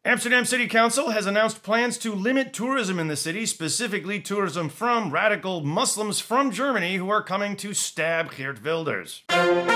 Amsterdam City Council has announced plans to limit tourism in the city, specifically tourism from radical Muslims from Germany who are coming to stab Geert Wilders. Geert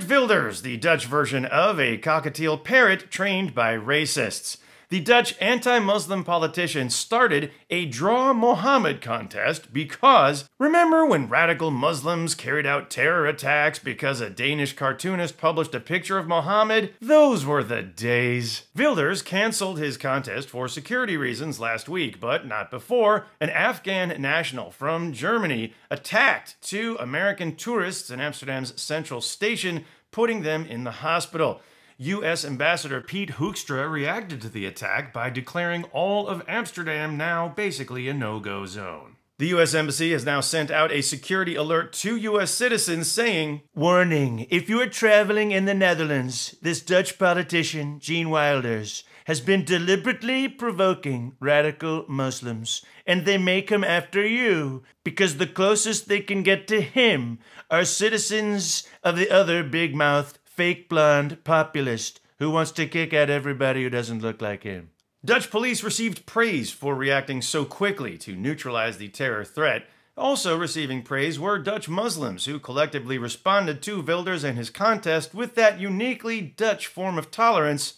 Wilders, the Dutch version of a cockatiel parrot trained by racists. The Dutch anti-Muslim politician started a Draw Mohammed contest because, remember when radical Muslims carried out terror attacks because a Danish cartoonist published a picture of Mohammed? Those were the days. Wilders canceled his contest for security reasons last week, but not before. An Afghan national from Germany attacked two American tourists in Amsterdam's central station, putting them in the hospital. U.S. Ambassador Pete Hoekstra reacted to the attack by declaring all of Amsterdam now basically a no-go zone. The U.S. Embassy has now sent out a security alert to U.S. citizens saying, "Warning, if you are traveling in the Netherlands, this Dutch politician, Geert Wilders, has been deliberately provoking radical Muslims, and they may come after you, because the closest they can get to him are citizens of the other big-mouthed, fake blonde populist who wants to kick out everybody who doesn't look like him." Dutch police received praise for reacting so quickly to neutralize the terror threat. Also receiving praise were Dutch Muslims who collectively responded to Wilders and his contest with that uniquely Dutch form of tolerance.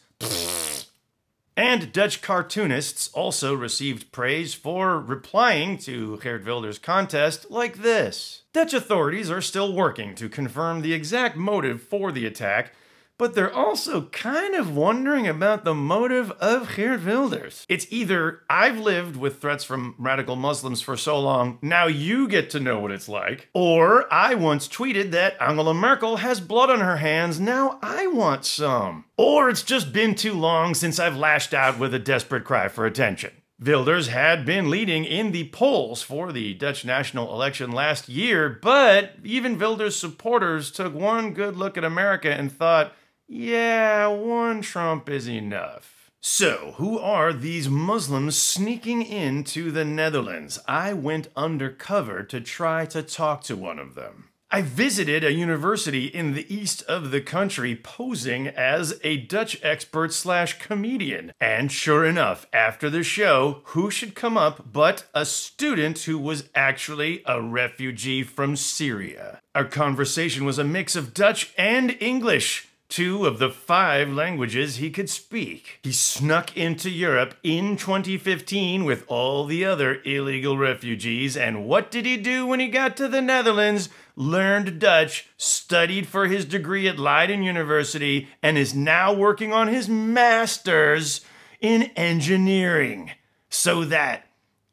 And Dutch cartoonists also received praise for replying to Geert Wilders' contest like this. Dutch authorities are still working to confirm the exact motive for the attack, but they're also kind of wondering about the motive of Geert Wilders. It's either, I've lived with threats from radical Muslims for so long, now you get to know what it's like, or I once tweeted that Angela Merkel has blood on her hands, now I want some. Or it's just been too long since I've lashed out with a desperate cry for attention. Wilders had been leading in the polls for the Dutch national election last year, but even Wilders' supporters took one good look at America and thought, yeah, one Trump is enough. So, who are these Muslims sneaking into the Netherlands? I went undercover to try to talk to one of them. I visited a university in the east of the country posing as a Dutch expert / comedian. And sure enough, after the show, who should come up but a student who was actually a refugee from Syria. Our conversation was a mix of Dutch and English, 2 of the 5 languages he could speak. He snuck into Europe in 2015 with all the other illegal refugees, and what did he do when he got to the Netherlands? Learned Dutch, studied for his degree at Leiden University, and is now working on his master's in engineering. So that,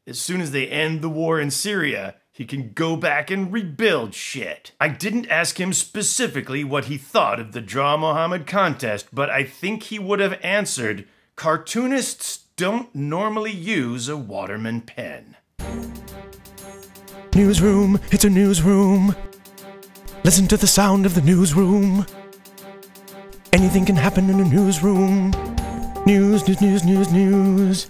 as soon as they end the war in Syria, he can go back and rebuild shit. I didn't ask him specifically what he thought of the Draw Mohammed contest, but I think he would have answered, cartoonists don't normally use a Waterman pen. Newsroom, it's a newsroom. Listen to the sound of the newsroom. Anything can happen in a newsroom. News, news, news, news, news.